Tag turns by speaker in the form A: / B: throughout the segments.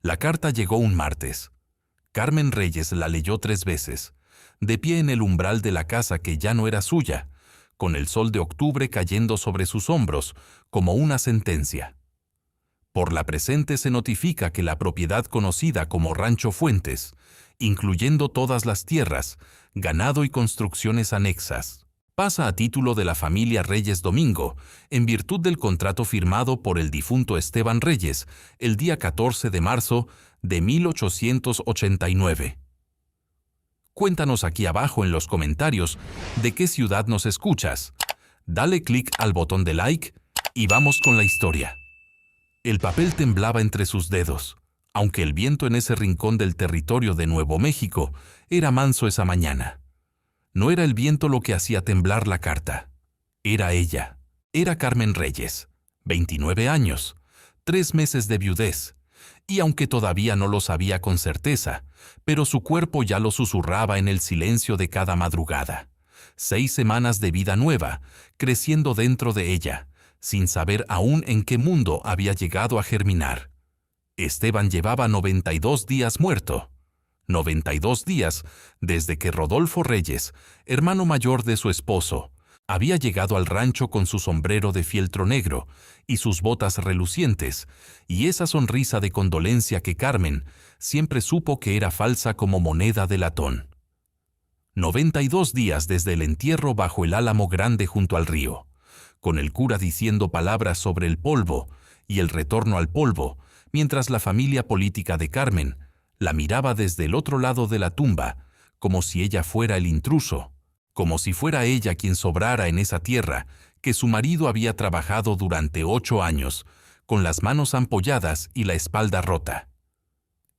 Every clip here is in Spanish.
A: La carta llegó un martes. Carmen Reyes la leyó 3 veces, de pie en el umbral de la casa que ya no era suya, con el sol de octubre cayendo sobre sus hombros como una sentencia. Por la presente se notifica que la propiedad conocida como Rancho Fuentes, incluyendo todas las tierras, ganado y construcciones anexas, pasa a título de la familia Reyes Domingo, en virtud del contrato firmado por el difunto Esteban Reyes el día 14 de marzo de 1889. Cuéntanos aquí abajo en los comentarios de qué ciudad nos escuchas. Dale clic al botón de like y vamos con la historia. El papel temblaba entre sus dedos, aunque el viento en ese rincón del territorio de Nuevo México era manso esa mañana. No era el viento lo que hacía temblar la carta. Era ella. Era Carmen Reyes, 29 años, 3 meses de viudez, y aunque todavía no lo sabía con certeza, pero su cuerpo ya lo susurraba en el silencio de cada madrugada. 6 semanas de vida nueva, creciendo dentro de ella, sin saber aún en qué mundo había llegado a germinar. Esteban llevaba 92 días muerto. 92 días desde que Rodolfo Reyes, hermano mayor de su esposo, había llegado al rancho con su sombrero de fieltro negro y sus botas relucientes, y esa sonrisa de condolencia que Carmen siempre supo que era falsa como moneda de latón. 92 días desde el entierro bajo el álamo grande junto al río, con el cura diciendo palabras sobre el polvo y el retorno al polvo, mientras la familia política de Carmen la miraba desde el otro lado de la tumba, como si ella fuera el intruso, como si fuera ella quien sobrara en esa tierra que su marido había trabajado durante 8 años, con las manos ampolladas y la espalda rota.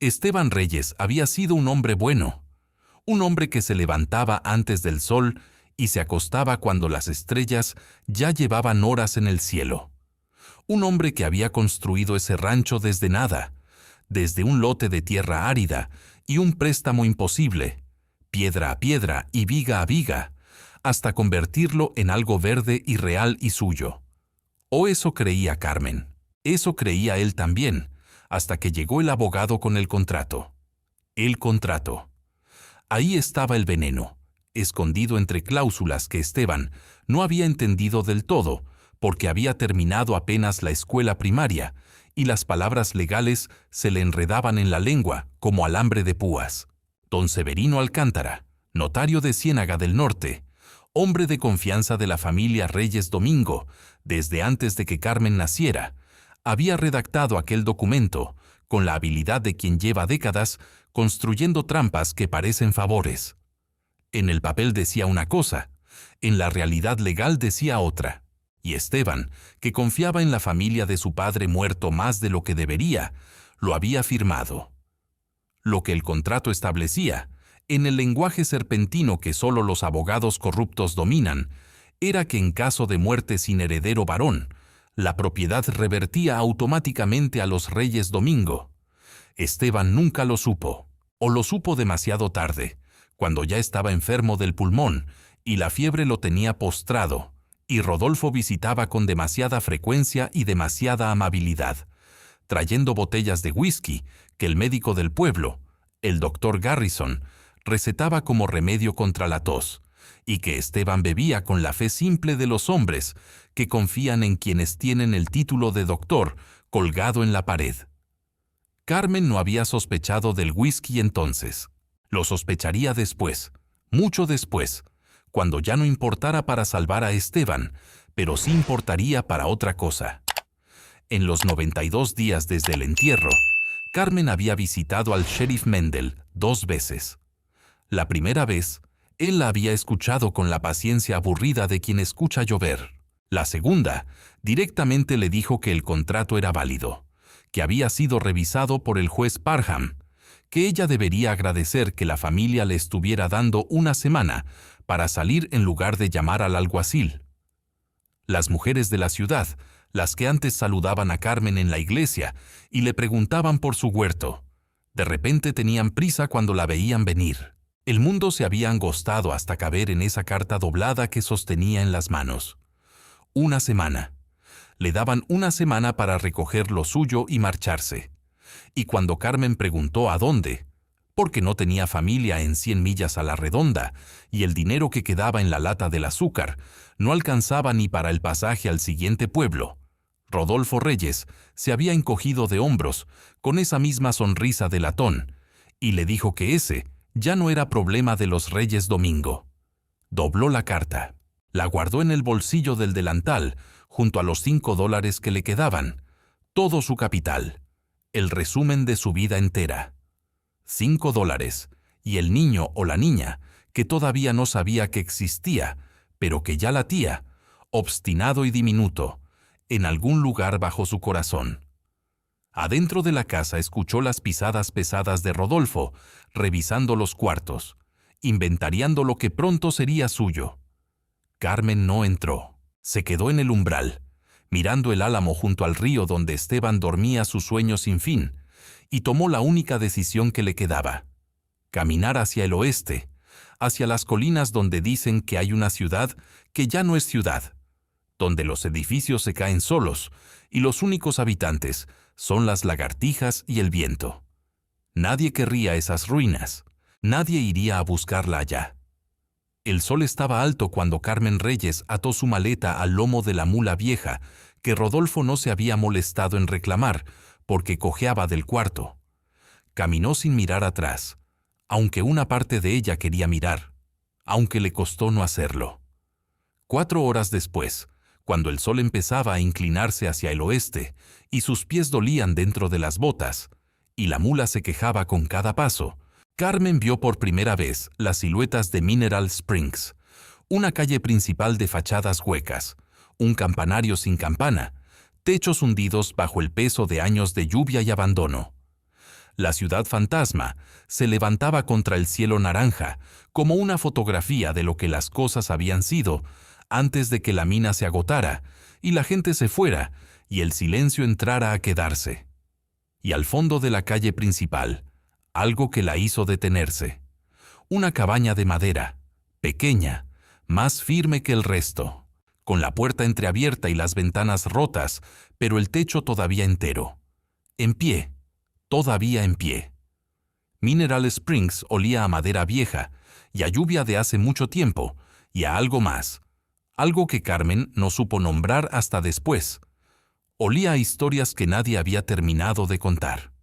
A: Esteban Reyes había sido un hombre bueno, un hombre que se levantaba antes del sol y se acostaba cuando las estrellas ya llevaban horas en el cielo. Un hombre que había construido ese rancho desde nada, desde un lote de tierra árida y un préstamo imposible, piedra a piedra y viga a viga, hasta convertirlo en algo verde y real y suyo. O eso creía Carmen. Eso creía él también, hasta que llegó el abogado con el contrato. El contrato. Ahí estaba el veneno, escondido entre cláusulas que Esteban no había entendido del todo, porque había terminado apenas la escuela primaria, y las palabras legales se le enredaban en la lengua como alambre de púas. Don Severino Alcántara, notario de Ciénaga del Norte, hombre de confianza de la familia Reyes Domingo, desde antes de que Carmen naciera, había redactado aquel documento con la habilidad de quien lleva décadas construyendo trampas que parecen favores. En el papel decía una cosa, en la realidad legal decía otra. Y Esteban, que confiaba en la familia de su padre muerto más de lo que debería, lo había firmado. Lo que el contrato establecía, en el lenguaje serpentino que solo los abogados corruptos dominan, era que en caso de muerte sin heredero varón, la propiedad revertía automáticamente a los Reyes Domingo. Esteban nunca lo supo, o lo supo demasiado tarde, cuando ya estaba enfermo del pulmón y la fiebre lo tenía postrado, y Rodolfo visitaba con demasiada frecuencia y demasiada amabilidad, trayendo botellas de whisky que el médico del pueblo, el doctor Garrison, recetaba como remedio contra la tos, y que Esteban bebía con la fe simple de los hombres que confían en quienes tienen el título de doctor colgado en la pared. Carmen no había sospechado del whisky entonces. Lo sospecharía después, mucho después, cuando ya no importara para salvar a Esteban, pero sí importaría para otra cosa. En los 92 días desde el entierro, Carmen había visitado al sheriff Mendel 2 veces. La primera vez, él la había escuchado con la paciencia aburrida de quien escucha llover. La segunda, directamente le dijo que el contrato era válido, que había sido revisado por el juez Parham, que ella debería agradecer que la familia le estuviera dando una semana para salir en lugar de llamar al alguacil. Las mujeres de la ciudad, las que antes saludaban a Carmen en la iglesia y le preguntaban por su huerto, de repente tenían prisa cuando la veían venir. El mundo se había angostado hasta caber en esa carta doblada que sostenía en las manos. Una semana. Le daban una semana para recoger lo suyo y marcharse. y cuando Carmen preguntó a dónde, porque no tenía familia en 100 millas a la redonda, y el dinero que quedaba en la lata del azúcar no alcanzaba ni para el pasaje al siguiente pueblo, Rodolfo Reyes se había encogido de hombros con esa misma sonrisa de latón, y le dijo que ese ya no era problema de los Reyes Domingo. Dobló la carta, la guardó en el bolsillo del delantal, junto a los $5 que le quedaban, todo su capital, el resumen de su vida entera. $5, y el niño o la niña, que todavía no sabía que existía, pero que ya latía, obstinado y diminuto, en algún lugar bajo su corazón. Adentro de la casa escuchó las pisadas pesadas de Rodolfo, revisando los cuartos, inventariando lo que pronto sería suyo. Carmen no entró. Se quedó en el umbral, mirando el álamo junto al río donde Esteban dormía su sueño sin fin, y tomó la única decisión que le quedaba: caminar hacia el oeste, hacia las colinas donde dicen que hay una ciudad que ya no es ciudad, donde los edificios se caen solos y los únicos habitantes son las lagartijas y el viento. Nadie querría esas ruinas, nadie iría a buscarla allá. El sol estaba alto cuando Carmen Reyes ató su maleta al lomo de la mula vieja que Rodolfo no se había molestado en reclamar porque cojeaba del cuarto. Caminó sin mirar atrás, aunque una parte de ella quería mirar, aunque le costó no hacerlo. 4 horas después, cuando el sol empezaba a inclinarse hacia el oeste y sus pies dolían dentro de las botas, y la mula se quejaba con cada paso, Carmen vio por primera vez las siluetas de Mineral Springs, una calle principal de fachadas huecas, un campanario sin campana, techos hundidos bajo el peso de años de lluvia y abandono. La ciudad fantasma se levantaba contra el cielo naranja como una fotografía de lo que las cosas habían sido antes de que la mina se agotara y la gente se fuera y el silencio entrara a quedarse. Y al fondo de la calle principal, algo que la hizo detenerse. Una cabaña de madera, pequeña, más firme que el resto, con la puerta entreabierta y las ventanas rotas, pero el techo todavía entero. En pie, todavía en pie. Mineral Springs olía a madera vieja y a lluvia de hace mucho tiempo y a algo más, algo que Carmen no supo nombrar hasta después. Olía a historias que nadie había terminado de contar.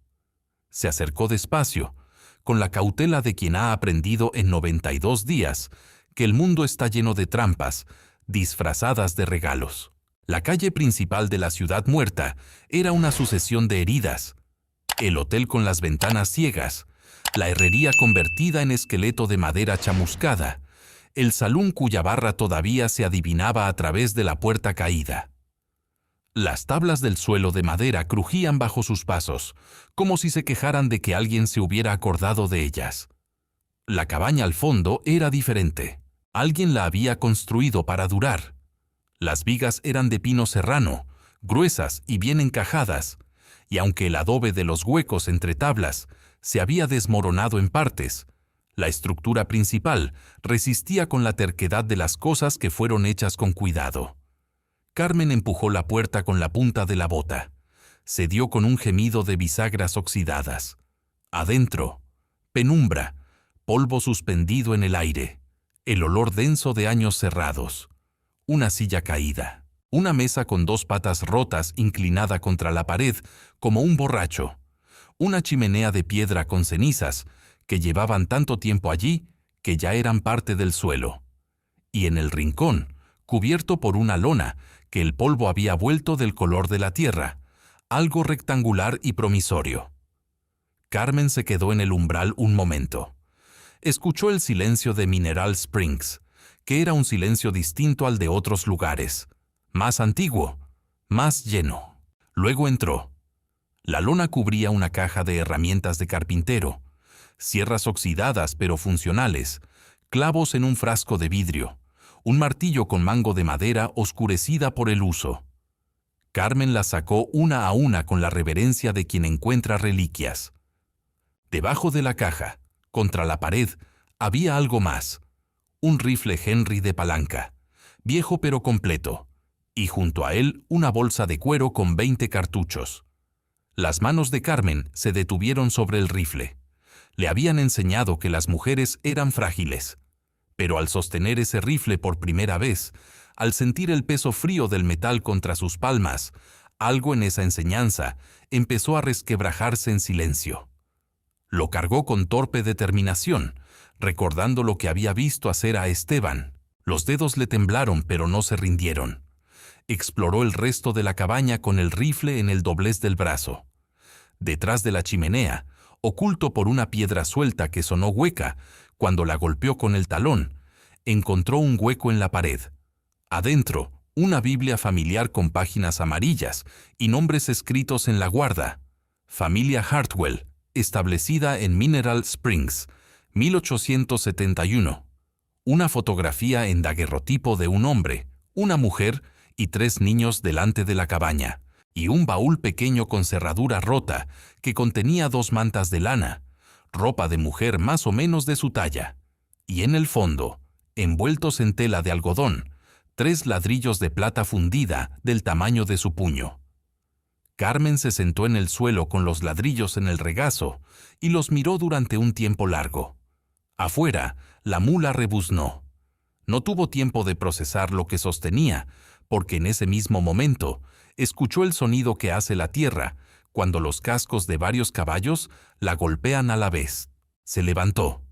A: Se acercó despacio, con la cautela de quien ha aprendido en 92 días que el mundo está lleno de trampas, disfrazadas de regalos. La calle principal de la ciudad muerta era una sucesión de heridas, el hotel con las ventanas ciegas, la herrería convertida en esqueleto de madera chamuscada, el salón cuya barra todavía se adivinaba a través de la puerta caída. Las tablas del suelo de madera crujían bajo sus pasos, como si se quejaran de que alguien se hubiera acordado de ellas. La cabaña al fondo era diferente. Alguien la había construido para durar. Las vigas eran de pino serrano, gruesas y bien encajadas, y aunque el adobe de los huecos entre tablas se había desmoronado en partes, la estructura principal resistía con la terquedad de las cosas que fueron hechas con cuidado. Carmen empujó la puerta con la punta de la bota. Se dio con un gemido de bisagras oxidadas. Adentro, penumbra, polvo suspendido en el aire, el olor denso de años cerrados, una silla caída, una mesa con 2 patas rotas inclinada contra la pared como un borracho, una chimenea de piedra con cenizas que llevaban tanto tiempo allí que ya eran parte del suelo, y en el rincón, cubierto por una lona que el polvo había vuelto del color de la tierra, algo rectangular y promisorio. Carmen se quedó en el umbral un momento. Escuchó el silencio de Mineral Springs, que era un silencio distinto al de otros lugares, más antiguo, más lleno. Luego entró. La lona cubría una caja de herramientas de carpintero, sierras oxidadas pero funcionales, clavos en un frasco de vidrio, un martillo con mango de madera oscurecida por el uso. Carmen las sacó una a una con la reverencia de quien encuentra reliquias. Debajo de la caja, contra la pared, había algo más, un rifle Henry de palanca, viejo pero completo, y junto a él una bolsa de cuero con 20 cartuchos. Las manos de Carmen se detuvieron sobre el rifle. Le habían enseñado que las mujeres eran frágiles. Pero al sostener ese rifle por primera vez, al sentir el peso frío del metal contra sus palmas, algo en esa enseñanza empezó a resquebrajarse en silencio. Lo cargó con torpe determinación, recordando lo que había visto hacer a Esteban. Los dedos le temblaron, pero no se rindieron. Exploró el resto de la cabaña con el rifle en el doblez del brazo. Detrás de la chimenea, oculto por una piedra suelta que sonó hueca cuando la golpeó con el talón, encontró un hueco en la pared. Adentro, una Biblia familiar con páginas amarillas y nombres escritos en la guarda. Familia Hartwell, establecida en Mineral Springs, 1871. Una fotografía en daguerrotipo de un hombre, una mujer y 3 niños delante de la cabaña, y un baúl pequeño con cerradura rota que contenía 2 mantas de lana, ropa de mujer más o menos de su talla, y en el fondo, envueltos en tela de algodón, 3 ladrillos de plata fundida del tamaño de su puño. Carmen se sentó en el suelo con los ladrillos en el regazo y los miró durante un tiempo largo. Afuera, la mula rebuznó. No tuvo tiempo de procesar lo que sostenía, porque en ese mismo momento escuchó el sonido que hace la tierra cuando los cascos de varios caballos la golpean a la vez. Se levantó.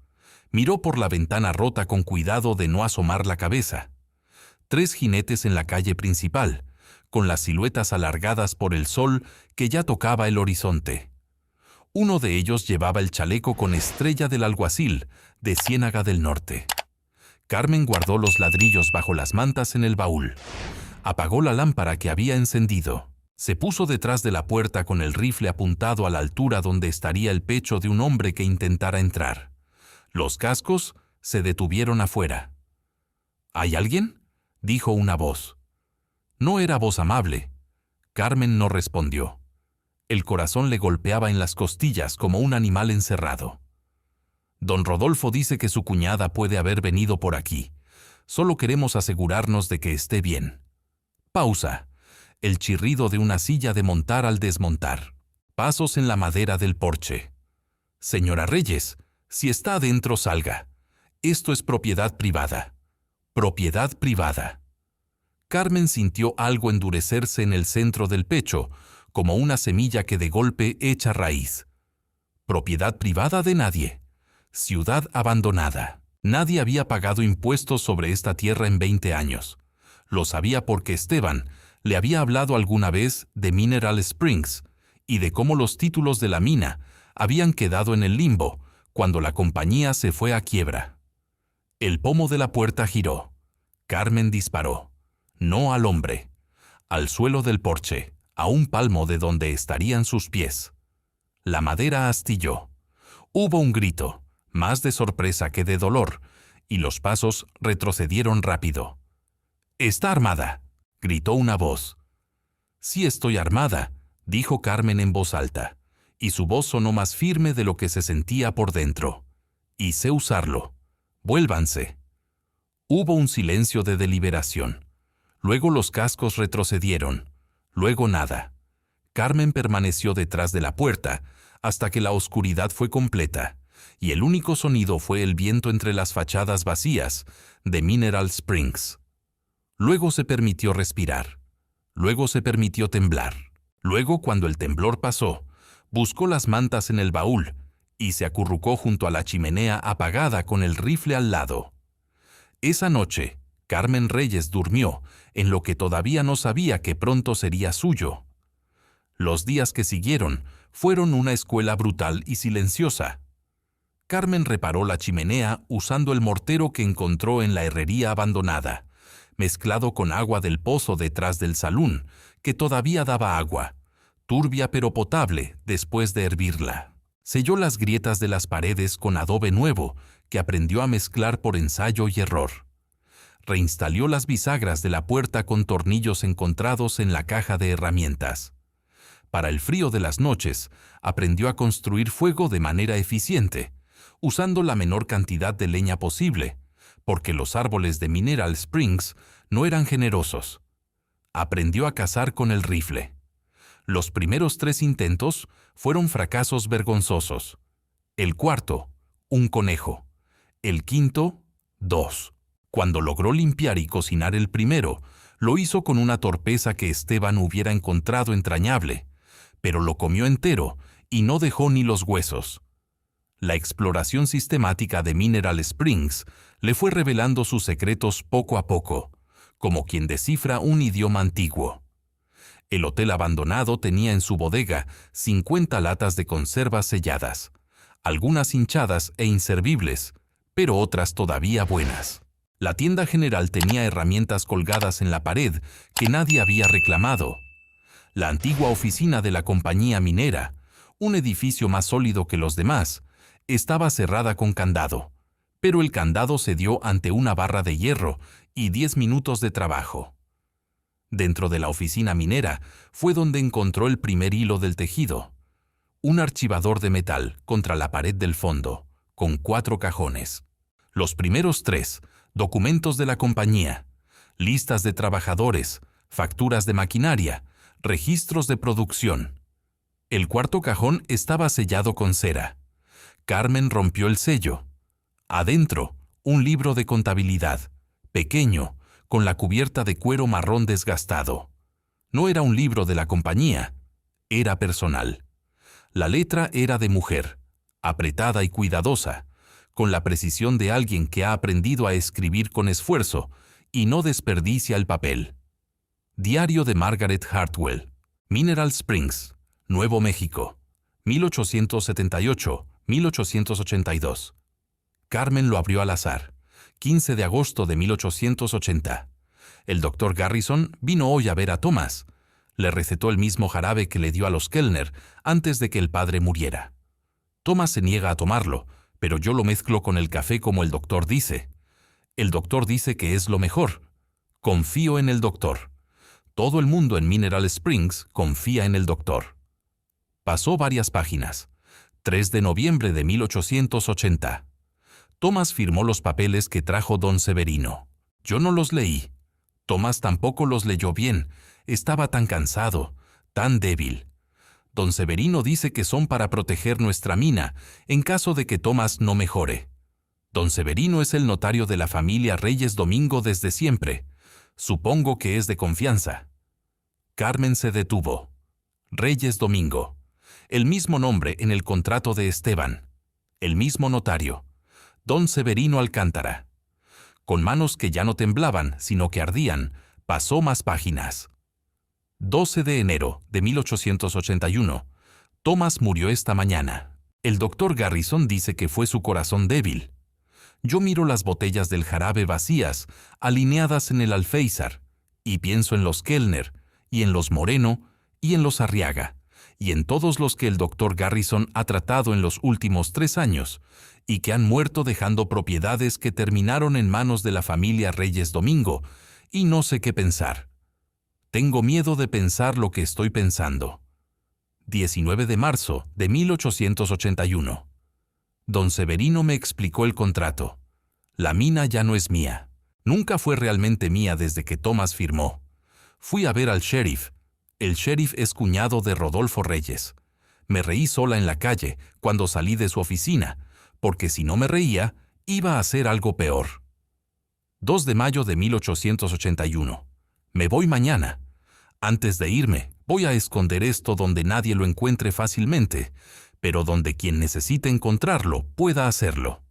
A: Miró por la ventana rota con cuidado de no asomar la cabeza. 3 jinetes en la calle principal, con las siluetas alargadas por el sol que ya tocaba el horizonte. Uno de ellos llevaba el chaleco con estrella del alguacil de Ciénaga del Norte. Carmen guardó los ladrillos bajo las mantas en el baúl. Apagó la lámpara que había encendido. Se puso detrás de la puerta con el rifle apuntado a la altura donde estaría el pecho de un hombre que intentara entrar. Los cascos se detuvieron afuera. ¿Hay alguien?, dijo una voz. No era voz amable. Carmen no respondió. El corazón le golpeaba en las costillas como un animal encerrado. Don Rodolfo dice que su cuñada puede haber venido por aquí. Solo queremos asegurarnos de que esté bien. Pausa. El chirrido de una silla de montar al desmontar. Pasos en la madera del porche. Señora Reyes, si está adentro, salga. Esto es propiedad privada. Propiedad privada. Carmen sintió algo endurecerse en el centro del pecho, como una semilla que de golpe echa raíz. Propiedad privada de nadie. Ciudad abandonada. Nadie había pagado impuestos sobre esta tierra en 20 años. Lo sabía porque Esteban le había hablado alguna vez de Mineral Springs y de cómo los títulos de la mina habían quedado en el limbo cuando la compañía se fue a quiebra. El pomo de la puerta giró. Carmen disparó. No al hombre. Al suelo del porche, a un palmo de donde estarían sus pies. La madera astilló. Hubo un grito, más de sorpresa que de dolor, y los pasos retrocedieron rápido. «¡Está armada!», gritó una voz. «Sí estoy armada», dijo Carmen en voz alta, y su voz sonó más firme de lo que se sentía por dentro. «Y sé usarlo. Vuélvanse». Hubo un silencio de deliberación. Luego los cascos retrocedieron. Luego nada. Carmen permaneció detrás de la puerta hasta que la oscuridad fue completa, y el único sonido fue el viento entre las fachadas vacías de Mineral Springs. Luego se permitió respirar. Luego se permitió temblar. Luego, cuando el temblor pasó, buscó las mantas en el baúl y se acurrucó junto a la chimenea apagada con el rifle al lado. Esa noche, Carmen Reyes durmió en lo que todavía no sabía que pronto sería suyo. Los días que siguieron fueron una escuela brutal y silenciosa. Carmen reparó la chimenea usando el mortero que encontró en la herrería abandonada, mezclado con agua del pozo detrás del salón, que todavía daba agua, turbia pero potable después de hervirla. Selló las grietas de las paredes con adobe nuevo, que aprendió a mezclar por ensayo y error. Reinstaló las bisagras de la puerta con tornillos encontrados en la caja de herramientas. Para el frío de las noches, aprendió a construir fuego de manera eficiente, usando la menor cantidad de leña posible, porque los árboles de Mineral Springs no eran generosos. Aprendió a cazar con el rifle. Los primeros 3 intentos fueron fracasos vergonzosos. El cuarto, un conejo. El quinto, 2. Cuando logró limpiar y cocinar el primero, lo hizo con una torpeza que Esteban hubiera encontrado entrañable, pero lo comió entero y no dejó ni los huesos. La exploración sistemática de Mineral Springs le fue revelando sus secretos poco a poco, como quien descifra un idioma antiguo. El hotel abandonado tenía en su bodega 50 latas de conservas selladas, algunas hinchadas e inservibles, pero otras todavía buenas. La tienda general tenía herramientas colgadas en la pared que nadie había reclamado. La antigua oficina de la compañía minera, un edificio más sólido que los demás, estaba cerrada con candado, pero el candado cedió ante una barra de hierro y 10 minutos de trabajo. Dentro de la oficina minera fue donde encontró el primer hilo del tejido, un archivador de metal contra la pared del fondo, con 4 cajones. Los primeros 3, documentos de la compañía, listas de trabajadores, facturas de maquinaria, registros de producción. El cuarto cajón estaba sellado con cera. Carmen rompió el sello. Adentro, un libro de contabilidad, pequeño, con la cubierta de cuero marrón desgastado. No era un libro de la compañía, era personal. La letra era de mujer, apretada y cuidadosa, con la precisión de alguien que ha aprendido a escribir con esfuerzo y no desperdicia el papel. Diario de Margaret Hartwell, Mineral Springs, Nuevo México, 1878-1882. Carmen lo abrió al azar, 15 de agosto de 1880. El doctor Garrison vino hoy a ver a Thomas. Le recetó el mismo jarabe que le dio a los Kellner antes de que el padre muriera. Thomas se niega a tomarlo, pero yo lo mezclo con el café como el doctor dice. El doctor dice que es lo mejor. Confío en el doctor. Todo el mundo en Mineral Springs confía en el doctor. Pasó varias páginas. 3 de noviembre de 1880. Thomas firmó los papeles que trajo don Severino. Yo no los leí. Thomas tampoco los leyó bien. Estaba tan cansado, tan débil. Don Severino dice que son para proteger nuestra mina en caso de que Thomas no mejore. Don Severino es el notario de la familia Reyes Domingo desde siempre. Supongo que es de confianza. Carmen se detuvo. Reyes Domingo. El mismo nombre en el contrato de Esteban. El mismo notario. Don Severino Alcántara. Con manos que ya no temblaban, sino que ardían, pasó más páginas. 12 de enero de 1881. Thomas murió esta mañana. El doctor Garrison dice que fue su corazón débil. Yo miro las botellas del jarabe vacías, alineadas en el alféizar, y pienso en los Kellner, y en los Moreno, y en los Arriaga, y en todos los que el doctor Garrison ha tratado en los últimos 3 años, y que han muerto dejando propiedades que terminaron en manos de la familia Reyes Domingo, y no sé qué pensar. Tengo miedo de pensar lo que estoy pensando. 19 de marzo de 1881. Don Severino me explicó el contrato. La mina ya no es mía. Nunca fue realmente mía desde que Thomas firmó. Fui a ver al sheriff. El sheriff es cuñado de Rodolfo Reyes. Me reí sola en la calle cuando salí de su oficina, porque si no me reía, iba a hacer algo peor. 2 de mayo de 1881. Me voy mañana. Antes de irme, voy a esconder esto donde nadie lo encuentre fácilmente, pero donde quien necesite encontrarlo pueda hacerlo.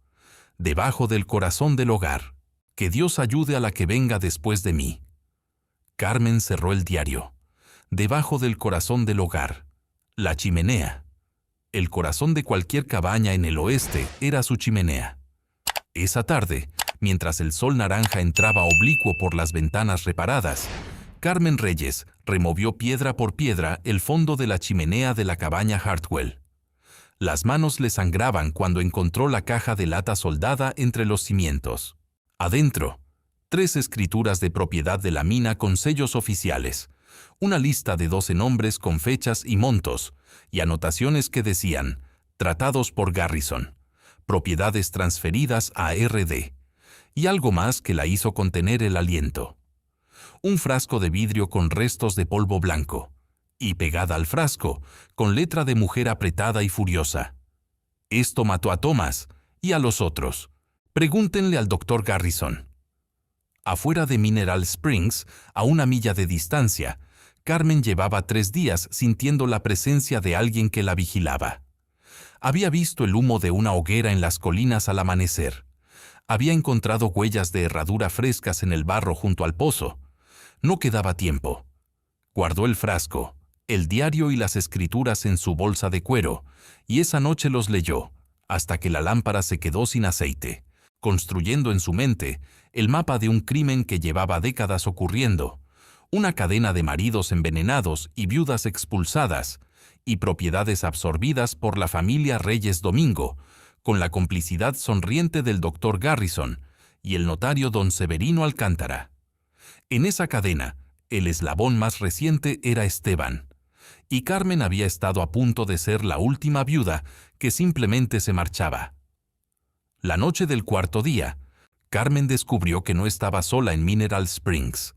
A: Debajo del corazón del hogar. Que Dios ayude a la que venga después de mí. Carmen cerró el diario. Debajo del corazón del hogar. La chimenea. El corazón de cualquier cabaña en el oeste era su chimenea. Esa tarde, mientras el sol naranja entraba oblicuo por las ventanas reparadas, Carmen Reyes removió piedra por piedra el fondo de la chimenea de la cabaña Hartwell. Las manos le sangraban cuando encontró la caja de lata soldada entre los cimientos. Adentro, 3 escrituras de propiedad de la mina con sellos oficiales, una lista de 12 nombres con fechas y montos, y anotaciones que decían, tratados por Garrison, propiedades transferidas a RD, y algo más que la hizo contener el aliento. Un frasco de vidrio con restos de polvo blanco, y pegada al frasco, con letra de mujer apretada y furiosa. Esto mató a Thomas y a los otros. Pregúntenle al Dr. Garrison. Afuera de Mineral Springs, a 1 milla de distancia, Carmen llevaba 3 días sintiendo la presencia de alguien que la vigilaba. Había visto el humo de una hoguera en las colinas al amanecer. Había encontrado huellas de herradura frescas en el barro junto al pozo. No quedaba tiempo. Guardó el frasco, el diario y las escrituras en su bolsa de cuero, y esa noche los leyó, hasta que la lámpara se quedó sin aceite, construyendo en su mente el mapa de un crimen que llevaba décadas ocurriendo, una cadena de maridos envenenados y viudas expulsadas, y propiedades absorbidas por la familia Reyes Domingo, con la complicidad sonriente del Dr. Garrison y el notario don Severino Alcántara. En esa cadena, el eslabón más reciente era Esteban, y Carmen había estado a punto de ser la última viuda que simplemente se marchaba. La noche del 4.º día, Carmen descubrió que no estaba sola en Mineral Springs.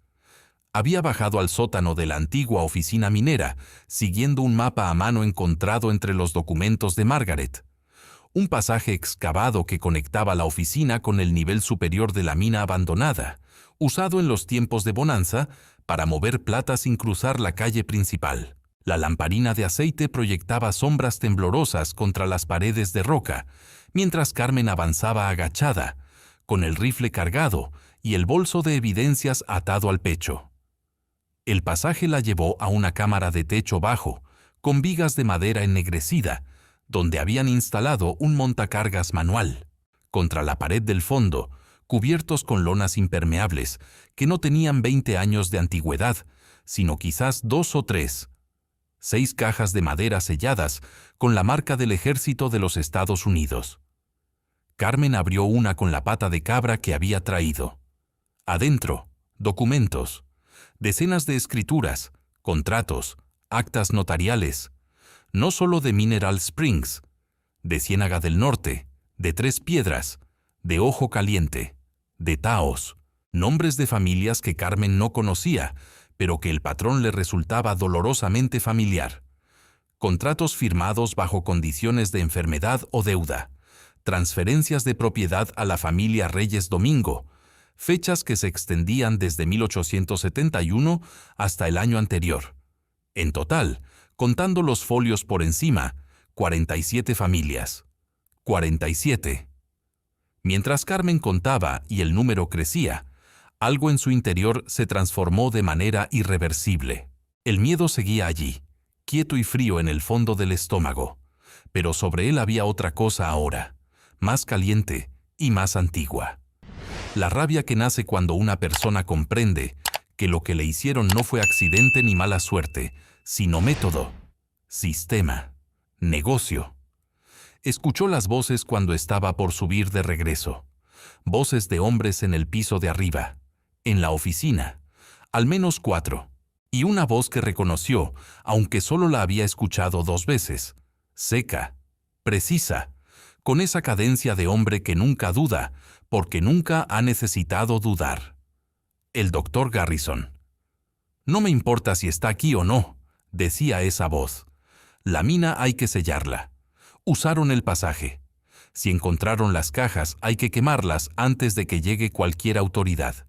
A: Había bajado al sótano de la antigua oficina minera, siguiendo un mapa a mano encontrado entre los documentos de Margaret. Un pasaje excavado que conectaba la oficina con el nivel superior de la mina abandonada, usado en los tiempos de bonanza para mover plata sin cruzar la calle principal. La lamparina de aceite proyectaba sombras temblorosas contra las paredes de roca, mientras Carmen avanzaba agachada, con el rifle cargado y el bolso de evidencias atado al pecho. El pasaje la llevó a una cámara de techo bajo, con vigas de madera ennegrecida, donde habían instalado un montacargas manual. Contra la pared del fondo, cubiertos con lonas impermeables, que no tenían 20 años de antigüedad, sino quizás 2 o 3. 6 cajas de madera selladas con la marca del Ejército de los Estados Unidos. Carmen abrió una con la pata de cabra que había traído. Adentro, documentos, decenas de escrituras, contratos, actas notariales, no solo de Mineral Springs, de Ciénaga del Norte, de Tres Piedras, de Ojo Caliente, de Taos, nombres de familias que Carmen no conocía, pero que el patrón le resultaba dolorosamente familiar. Contratos firmados bajo condiciones de enfermedad o deuda, transferencias de propiedad a la familia Reyes Domingo, fechas que se extendían desde 1871 hasta el año anterior. En total, contando los folios por encima, 47 familias. 47. Mientras Carmen contaba y el número crecía, algo en su interior se transformó de manera irreversible. El miedo seguía allí, quieto y frío en el fondo del estómago, pero sobre él había otra cosa ahora, más caliente y más antigua. La rabia que nace cuando una persona comprende que lo que le hicieron no fue accidente ni mala suerte, sino método, sistema, negocio. Escuchó las voces cuando estaba por subir de regreso. Voces de hombres en el piso de arriba, en la oficina, al menos 4, y una voz que reconoció, aunque solo la había escuchado 2 veces, seca, precisa, con esa cadencia de hombre que nunca duda, porque nunca ha necesitado dudar. El Dr. Garrison. «No me importa si está aquí o no», decía esa voz. «La mina hay que sellarla. Usaron el pasaje. Si encontraron las cajas, hay que quemarlas antes de que llegue cualquier autoridad.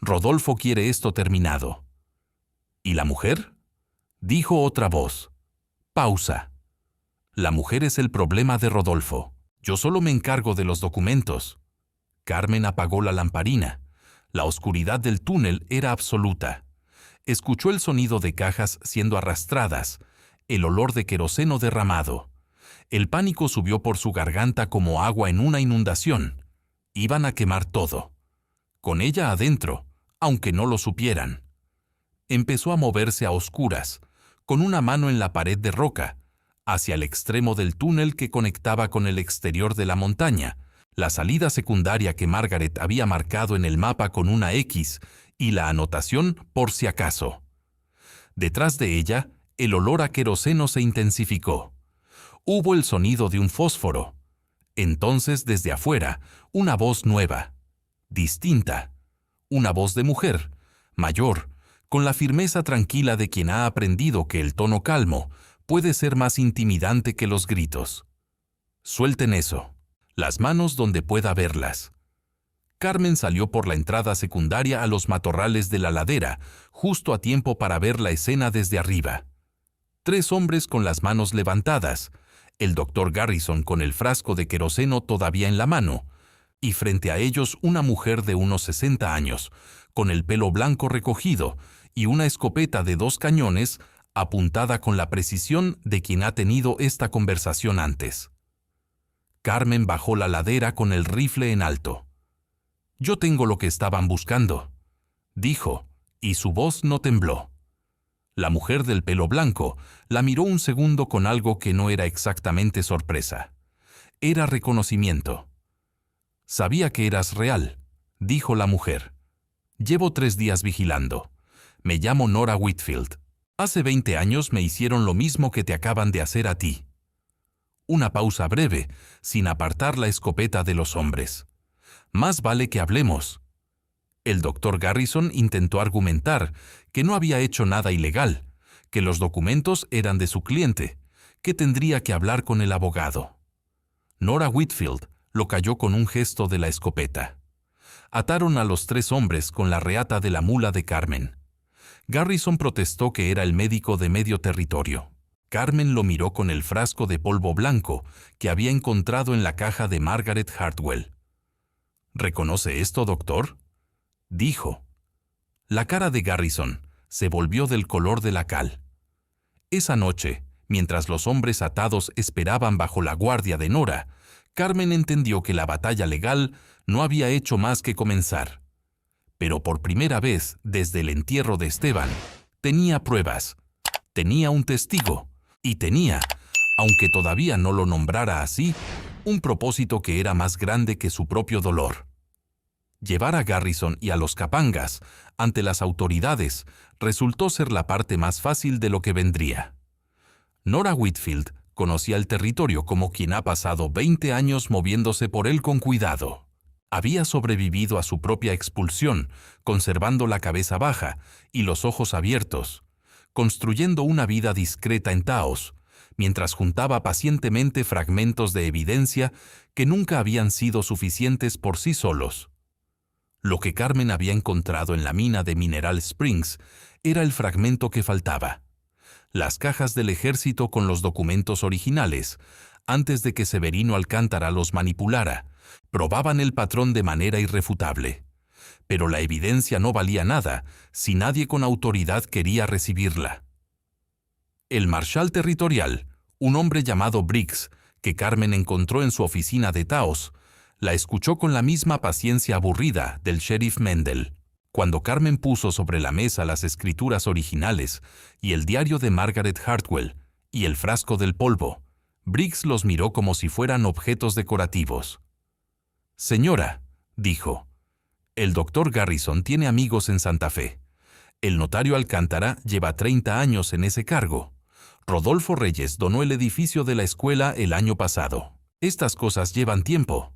A: Rodolfo quiere esto terminado». «¿Y la mujer?», dijo otra voz. Pausa. «La mujer es el problema de Rodolfo. Yo solo me encargo de los documentos». Carmen apagó la lamparina. La oscuridad del túnel era absoluta. Escuchó el sonido de cajas siendo arrastradas, el olor de queroseno derramado. El pánico subió por su garganta como agua en una inundación. Iban a quemar todo. Con ella adentro, aunque no lo supieran. Empezó a moverse a oscuras, con una mano en la pared de roca, hacia el extremo del túnel que conectaba con el exterior de la montaña, la salida secundaria que Margaret había marcado en el mapa con una X y la anotación por si acaso. Detrás de ella, el olor a queroseno se intensificó. Hubo el sonido de un fósforo. Entonces, desde afuera, una voz nueva, distinta, una voz de mujer, mayor, con la firmeza tranquila de quien ha aprendido que el tono calmo puede ser más intimidante que los gritos. Suelten eso. Las manos donde pueda verlas. Carmen salió por la entrada secundaria a los matorrales de la ladera, justo a tiempo para ver la escena desde arriba. 3 hombres con las manos levantadas, el doctor Garrison con el frasco de queroseno todavía en la mano, y frente a ellos una mujer de unos 60 años, con el pelo blanco recogido y una escopeta de 2 cañones apuntada con la precisión de quien ha tenido esta conversación antes. Carmen bajó la ladera con el rifle en alto. «Yo tengo lo que estaban buscando», dijo, y su voz no tembló. La mujer del pelo blanco la miró un segundo con algo que no era exactamente sorpresa. Era reconocimiento. «Sabía que eras real», dijo la mujer. «Llevo 3 días vigilando. Me llamo Nora Whitfield. Hace 20 años me hicieron lo mismo que te acaban de hacer a ti». Una pausa breve, sin apartar la escopeta de los hombres. «Más vale que hablemos». El doctor Garrison intentó argumentar que no había hecho nada ilegal, que los documentos eran de su cliente, que tendría que hablar con el abogado. Nora Whitfield lo calló con un gesto de la escopeta. Ataron a los 3 hombres con la reata de la mula de Carmen. Garrison protestó que era el médico de medio territorio. Carmen lo miró con el frasco de polvo blanco que había encontrado en la caja de Margaret Hartwell. «¿Reconoce esto, doctor?», dijo. La cara de Garrison se volvió del color de la cal. Esa noche, mientras los hombres atados esperaban bajo la guardia de Nora, Carmen entendió que la batalla legal no había hecho más que comenzar. Pero por primera vez desde el entierro de Esteban, tenía pruebas, tenía un testigo y tenía, aunque todavía no lo nombrara así, un propósito que era más grande que su propio dolor. Llevar a Garrison y a los capangas ante las autoridades resultó ser la parte más fácil de lo que vendría. Nora Whitfield conocía el territorio como quien ha pasado 20 años moviéndose por él con cuidado. Había sobrevivido a su propia expulsión, conservando la cabeza baja y los ojos abiertos, construyendo una vida discreta en Taos, mientras juntaba pacientemente fragmentos de evidencia que nunca habían sido suficientes por sí solos. Lo que Carmen había encontrado en la mina de Mineral Springs era el fragmento que faltaba. Las cajas del ejército con los documentos originales, antes de que Severino Alcántara los manipulara, probaban el patrón de manera irrefutable. Pero la evidencia no valía nada si nadie con autoridad quería recibirla. El marshal territorial, un hombre llamado Briggs, que Carmen encontró en su oficina de Taos, la escuchó con la misma paciencia aburrida del sheriff Mendel. Cuando Carmen puso sobre la mesa las escrituras originales y el diario de Margaret Hartwell y el frasco del polvo, Briggs los miró como si fueran objetos decorativos. «Señora», dijo, «el doctor Garrison tiene amigos en Santa Fe. El notario Alcántara lleva 30 años en ese cargo. Rodolfo Reyes donó el edificio de la escuela el año pasado. Estas cosas llevan tiempo».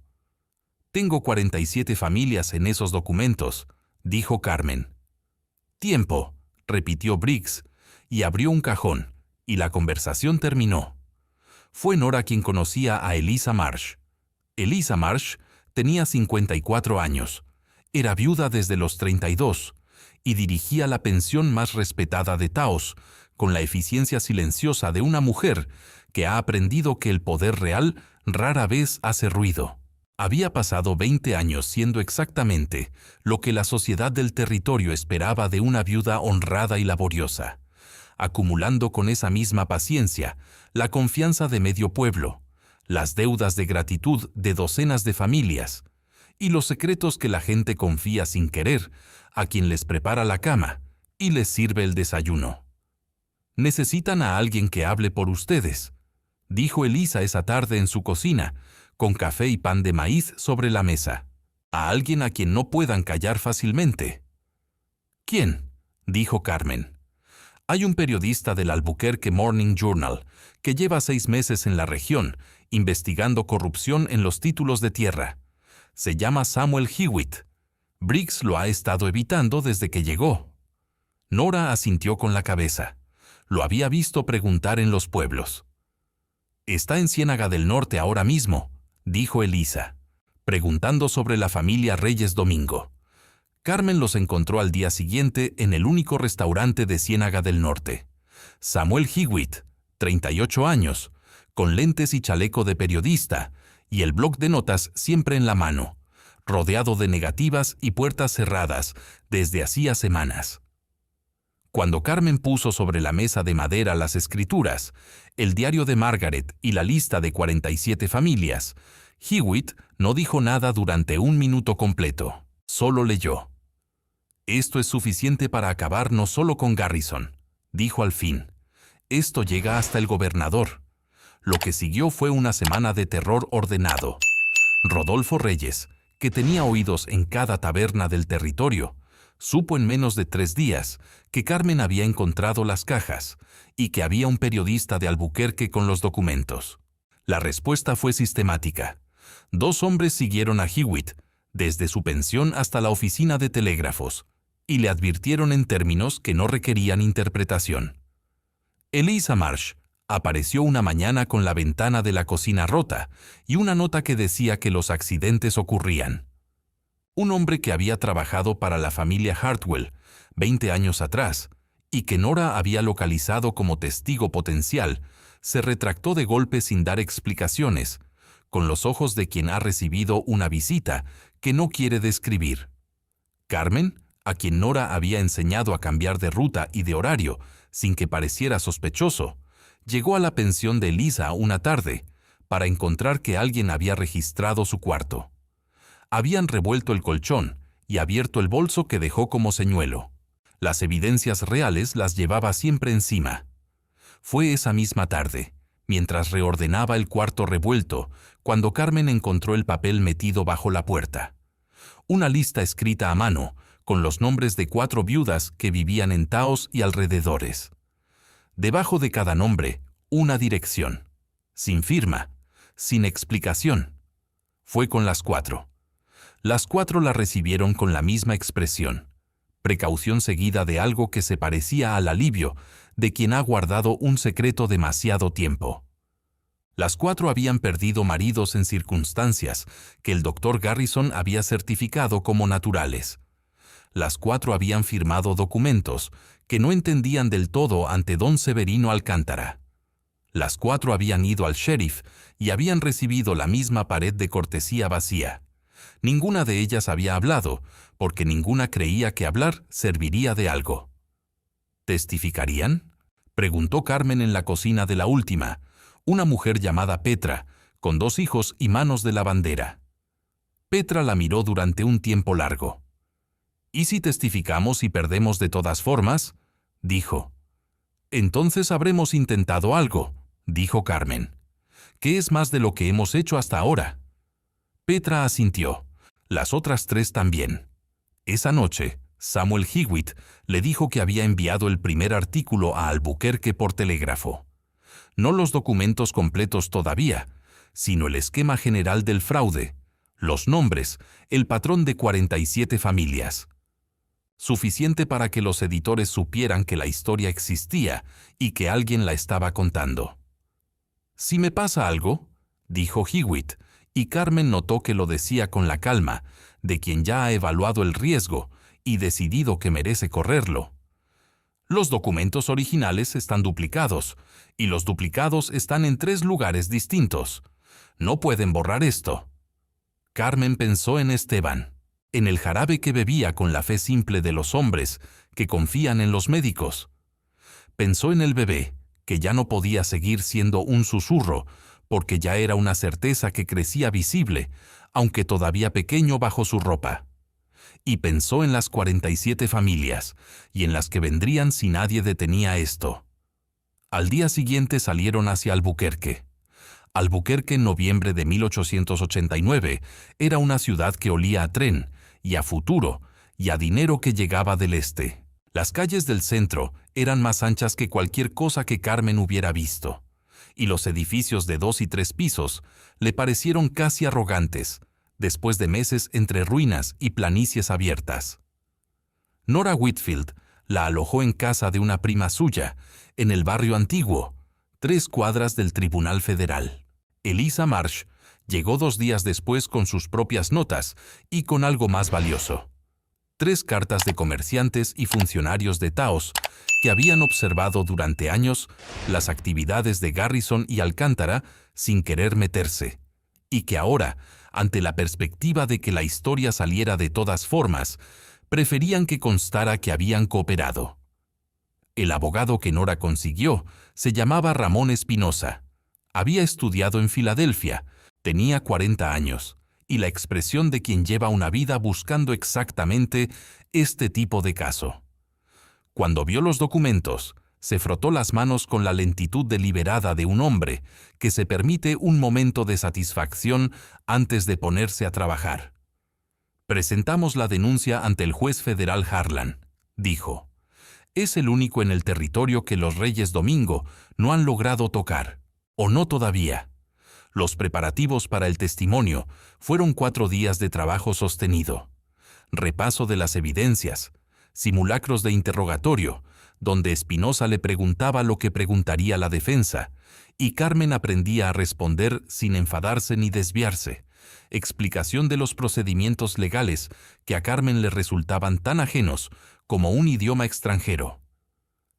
A: «Tengo 47 familias en esos documentos», dijo Carmen. «Tiempo», repitió Briggs, y abrió un cajón, y la conversación terminó. Fue Nora quien conocía a Eliza Marsh. Eliza Marsh tenía 54 años, era viuda desde los 32, y dirigía la pensión más respetada de Taos, con la eficiencia silenciosa de una mujer que ha aprendido que el poder real rara vez hace ruido. Había pasado 20 años siendo exactamente lo que la sociedad del territorio esperaba de una viuda honrada y laboriosa, acumulando con esa misma paciencia la confianza de medio pueblo, las deudas de gratitud de docenas de familias y los secretos que la gente confía sin querer a quien les prepara la cama y les sirve el desayuno. «Necesitan a alguien que hable por ustedes», dijo Eliza esa tarde en su cocina, con café y pan de maíz sobre la mesa. «A alguien a quien no puedan callar fácilmente». «¿Quién?», dijo Carmen. «Hay un periodista del Albuquerque Morning Journal que lleva 6 meses en la región investigando corrupción en los títulos de tierra. Se llama Samuel Hewitt. Briggs lo ha estado evitando desde que llegó». Nora asintió con la cabeza. Lo había visto preguntar en los pueblos. «Está en Ciénaga del Norte ahora mismo», dijo Elisa, preguntando sobre la familia Reyes Domingo. Carmen los encontró al día siguiente en el único restaurante de Ciénaga del Norte. Samuel Hewitt, 38 años, con lentes y chaleco de periodista, y el bloc de notas siempre en la mano, rodeado de negativas y puertas cerradas desde hacía semanas. Cuando Carmen puso sobre la mesa de madera las escrituras, el diario de Margaret y la lista de 47 familias, Hewitt no dijo nada durante 1 minuto completo. Solo leyó. «Esto es suficiente para acabar no solo con Garrison», dijo al fin. «Esto llega hasta el gobernador». Lo que siguió fue una semana de terror ordenado. Rodolfo Reyes, que tenía oídos en cada taberna del territorio, supo en menos de 3 días que Carmen había encontrado las cajas y que había un periodista de Albuquerque con los documentos. La respuesta fue sistemática. 2 hombres siguieron a Hewitt, desde su pensión hasta la oficina de telégrafos, y le advirtieron en términos que no requerían interpretación. Elisa Marsh apareció una mañana con la ventana de la cocina rota y una nota que decía que los accidentes ocurrían. Un hombre que había trabajado para la familia Hartwell 20 años atrás y que Nora había localizado como testigo potencial, se retractó de golpe sin dar explicaciones, con los ojos de quien ha recibido una visita que no quiere describir. Carmen, a quien Nora había enseñado a cambiar de ruta y de horario sin que pareciera sospechoso, llegó a la pensión de Elisa una tarde para encontrar que alguien había registrado su cuarto. Habían revuelto el colchón y abierto el bolso que dejó como señuelo. Las evidencias reales las llevaba siempre encima. Fue esa misma tarde, mientras reordenaba el cuarto revuelto, cuando Carmen encontró el papel metido bajo la puerta. Una lista escrita a mano, con los nombres de 4 viudas que vivían en Taos y alrededores. Debajo de cada nombre, una dirección. Sin firma, sin explicación. Fue con las 4. Las 4 la recibieron con la misma expresión. Precaución seguida de algo que se parecía al alivio de quien ha guardado un secreto demasiado tiempo. Las 4 habían perdido maridos en circunstancias que el doctor Garrison había certificado como naturales. Las 4 habían firmado documentos que no entendían del todo ante don Severino Alcántara. Las 4 habían ido al sheriff y habían recibido la misma pared de cortesía vacía. Ninguna de ellas había hablado, porque ninguna creía que hablar serviría de algo. ¿Testificarían?, preguntó Carmen en la cocina de la última, una mujer llamada Petra, con 2 hijos y manos de lavandera. Petra la miró durante un tiempo largo. «¿Y si testificamos y perdemos de todas formas?», dijo. «Entonces habremos intentado algo», dijo Carmen. «¿Qué es más de lo que hemos hecho hasta ahora?». Petra asintió. Las otras 3 también. Esa noche, Samuel Hewitt le dijo que había enviado el primer artículo a Albuquerque por telégrafo. No los documentos completos todavía, sino el esquema general del fraude, los nombres, el patrón de 47 familias. Suficiente para que los editores supieran que la historia existía y que alguien la estaba contando. «Si me pasa algo», dijo Hewitt, y Carmen notó que lo decía con la calma de quien ya ha evaluado el riesgo y decidido que merece correrlo. «Los documentos originales están duplicados, y los duplicados están en 3 lugares distintos. No pueden borrar esto». Carmen pensó en Esteban, en el jarabe que bebía con la fe simple de los hombres que confían en los médicos. Pensó en el bebé, que ya no podía seguir siendo un susurro, porque ya era una certeza que crecía visible, aunque todavía pequeño bajo su ropa. Y pensó en las 47 familias, y en las que vendrían si nadie detenía esto. Al día siguiente salieron hacia Albuquerque. Albuquerque en noviembre de 1889 era una ciudad que olía a tren, y a futuro, y a dinero que llegaba del este. Las calles del centro eran más anchas que cualquier cosa que Carmen hubiera visto, y los edificios de 2 y 3 pisos le parecieron casi arrogantes, después de meses entre ruinas y planicies abiertas. Nora Whitfield, La alojó en casa de una prima suya, en el barrio antiguo, 3 cuadras del Tribunal Federal. Eliza Marsh llegó 2 días después con sus propias notas y con algo más valioso: 3 cartas de comerciantes y funcionarios de Taos que habían observado durante años las actividades de Garrison y Alcántara sin querer meterse, y que ahora, ante la perspectiva de que la historia saliera de todas formas, preferían que constara que habían cooperado. El abogado que Nora consiguió se llamaba Ramón Espinosa. Había estudiado en Filadelfia, tenía 40 años, y la expresión de quien lleva una vida buscando exactamente este tipo de caso. Cuando vio los documentos, se frotó las manos con la lentitud deliberada de un hombre que se permite un momento de satisfacción antes de ponerse a trabajar. «Presentamos la denuncia ante el juez federal Harlan», dijo. «Es el único en el territorio que los Reyes Domingo no han logrado tocar, o no todavía. Los preparativos para el testimonio fueron 4 días de trabajo sostenido. Repaso de las evidencias, simulacros de interrogatorio, donde Espinosa le preguntaba lo que preguntaría la defensa, y Carmen aprendía a responder sin enfadarse ni desviarse, explicación de los procedimientos legales que a Carmen le resultaban tan ajenos como un idioma extranjero.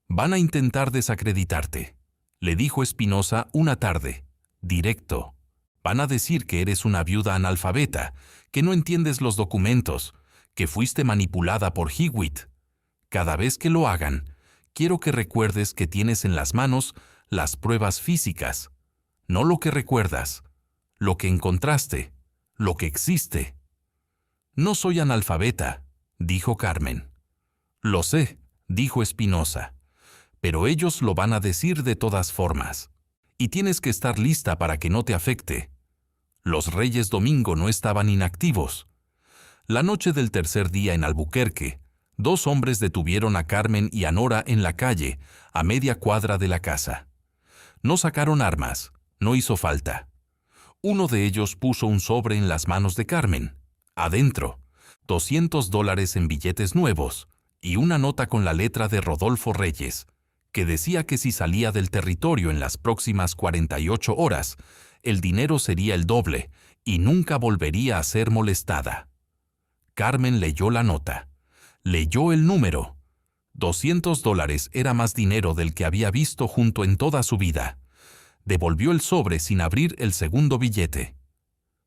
A: «Van a intentar desacreditarte», le dijo Espinosa una tarde, directo. «Van a decir que eres una viuda analfabeta, que no entiendes los documentos, que fuiste manipulada por Hewitt. Cada vez que lo hagan, quiero que recuerdes que tienes en las manos las pruebas físicas, no lo que recuerdas, lo que encontraste, lo que existe». «No soy analfabeta», dijo Carmen. «Lo sé», dijo Espinosa, «pero ellos lo van a decir de todas formas. Y tienes que estar lista para que no te afecte. Los Reyes Domingo no estaban inactivos. La noche del tercer día en Albuquerque, 2 hombres detuvieron a Carmen y a Nora en la calle, a media cuadra de la casa. No sacaron armas, no hizo falta. Uno de ellos puso un sobre en las manos de Carmen. Adentro, $200 en billetes nuevos y una nota con la letra de Rodolfo Reyes, que decía que si salía del territorio en las próximas 48 horas, el dinero sería el doble y nunca volvería a ser molestada. Carmen leyó la nota. Leyó el número. $200 era más dinero del que había visto junto en toda su vida. Devolvió el sobre sin abrir el segundo billete.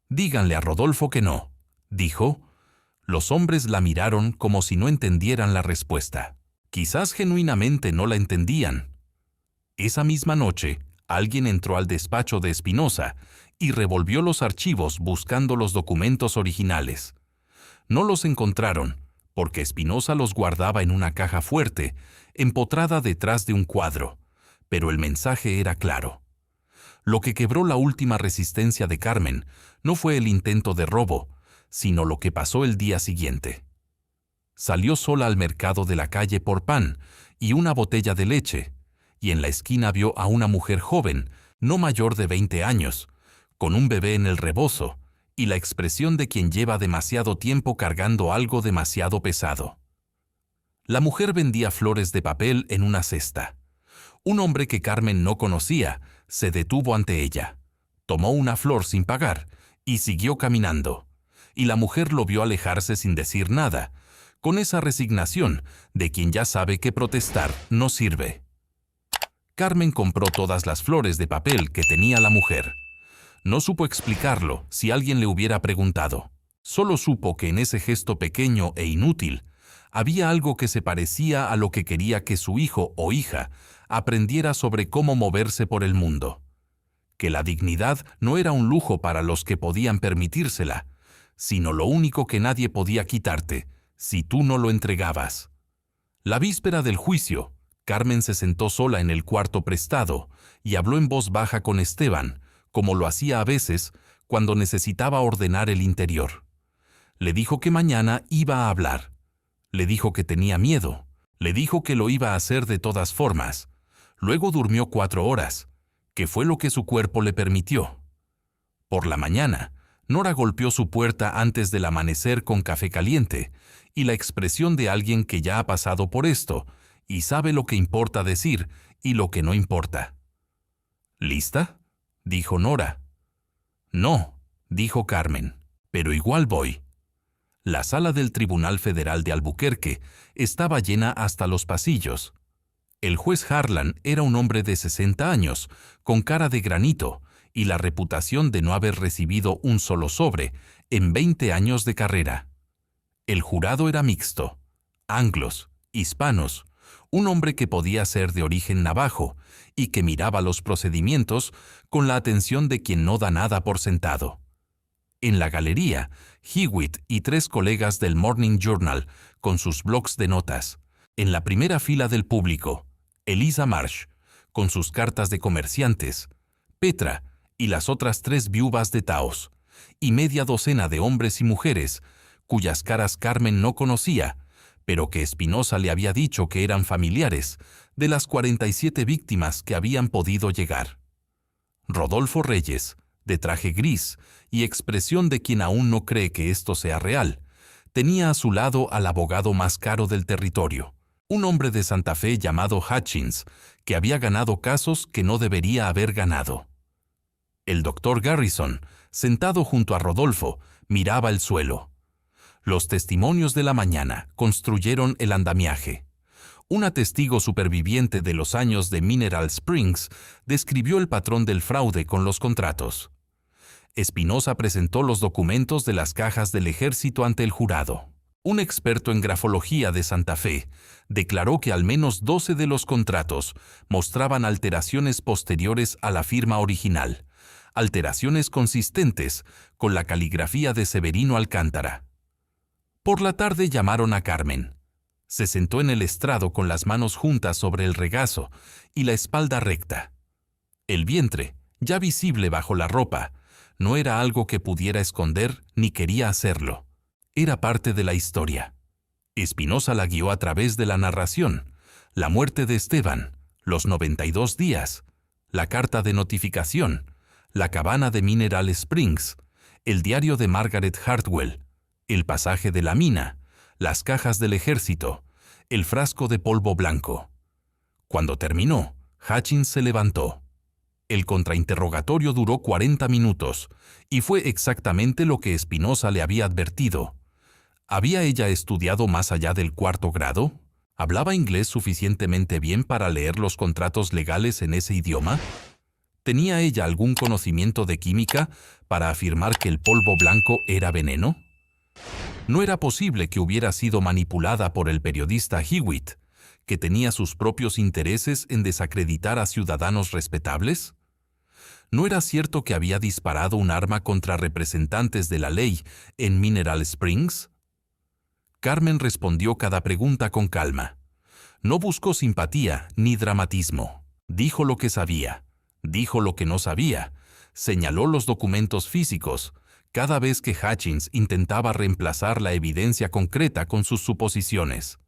A: «Díganle a Rodolfo que no», dijo. Los hombres la miraron como si no entendieran la respuesta. Quizás genuinamente no la entendían. Esa misma noche, alguien entró al despacho de Espinosa y revolvió los archivos buscando los documentos originales. No los encontraron, porque Espinosa los guardaba en una caja fuerte, empotrada detrás de un cuadro, pero el mensaje era claro. Lo que quebró la última resistencia de Carmen no fue el intento de robo, sino lo que pasó el día siguiente. Salió sola al mercado de la calle por pan y una botella de leche, y en la esquina vio a una mujer joven, no mayor de 20 años, con un bebé en el rebozo, y la expresión de quien lleva demasiado tiempo cargando algo demasiado pesado. La mujer vendía flores de papel en una cesta. Un hombre que Carmen no conocía se detuvo ante ella, tomó una flor sin pagar y siguió caminando, y la mujer lo vio alejarse sin decir nada, con esa resignación de quien ya sabe que protestar no sirve. Carmen compró todas las flores de papel que tenía la mujer. No supo explicarlo si alguien le hubiera preguntado. Solo supo que en ese gesto pequeño e inútil había algo que se parecía a lo que quería que su hijo o hija aprendiera sobre cómo moverse por el mundo. Que la dignidad no era un lujo para los que podían permitírsela, sino lo único que nadie podía quitarte si tú no lo entregabas. La víspera del juicio, Carmen se sentó sola en el cuarto prestado y habló en voz baja con Esteban, como lo hacía a veces cuando necesitaba ordenar el interior. Le dijo que mañana iba a hablar. Le dijo que tenía miedo. Le dijo que lo iba a hacer de todas formas. Luego durmió 4 horas, que fue lo que su cuerpo le permitió. Por la mañana, Nora golpeó su puerta antes del amanecer con café caliente, y la expresión de alguien que ya ha pasado por esto y sabe lo que importa decir y lo que no importa. ¿Lista?, dijo Nora. No, dijo Carmen, pero igual voy. La sala del Tribunal Federal de Albuquerque estaba llena hasta los pasillos. El juez Harlan era un hombre de 60 años, con cara de granito, y la reputación de no haber recibido un solo sobre en 20 años de carrera. El jurado era mixto, anglos, hispanos, un hombre que podía ser de origen navajo y que miraba los procedimientos con la atención de quien no da nada por sentado. En la galería, Hewitt y 3 colegas del Morning Journal con sus blocs de notas. En la primera fila del público, Eliza Marsh, con sus cartas de comerciantes, Petra y las otras 3 viudas de Taos, y media docena de hombres y mujeres, cuyas caras Carmen no conocía, pero que Espinosa le había dicho que eran familiares de las 47 víctimas que habían podido llegar. Rodolfo Reyes, de traje gris y expresión de quien aún no cree que esto sea real, tenía a su lado al abogado más caro del territorio, un hombre de Santa Fe llamado Hutchins, que había ganado casos que no debería haber ganado. El doctor Garrison, sentado junto a Rodolfo, miraba el suelo. Los testimonios de la mañana construyeron el andamiaje. Una testigo superviviente de los años de Mineral Springs describió el patrón del fraude con los contratos. Espinosa presentó los documentos de las cajas del ejército ante el jurado. Un experto en grafología de Santa Fe declaró que al menos 12 de los contratos mostraban alteraciones posteriores a la firma original, alteraciones consistentes con la caligrafía de Severino Alcántara. Por la tarde llamaron a Carmen. Se sentó en el estrado con las manos juntas sobre el regazo y la espalda recta. El vientre, ya visible bajo la ropa, no era algo que pudiera esconder ni quería hacerlo. Era parte de la historia. Espinosa la guió a través de la narración, la muerte de Esteban, los 92 días, la carta de notificación, la cabana de Mineral Springs, el diario de Margaret Hartwell, el pasaje de la mina, las cajas del ejército, el frasco de polvo blanco. Cuando terminó, Hutchins se levantó. El contrainterrogatorio duró 40 minutos y fue exactamente lo que Espinosa le había advertido. ¿Había ella estudiado más allá del 4º grado? ¿Hablaba inglés suficientemente bien para leer los contratos legales en ese idioma? ¿Tenía ella algún conocimiento de química para afirmar que el polvo blanco era veneno? No era posible que hubiera sido manipulada por el periodista Hewitt, que tenía sus propios intereses en desacreditar a ciudadanos respetables. ¿No era cierto que había disparado un arma contra representantes de la ley en Mineral Springs? Carmen respondió cada pregunta con calma. No buscó simpatía ni dramatismo. Dijo lo que sabía, dijo lo que no sabía, señaló los documentos físicos, cada vez que Hutchins intentaba reemplazar la evidencia concreta con sus suposiciones.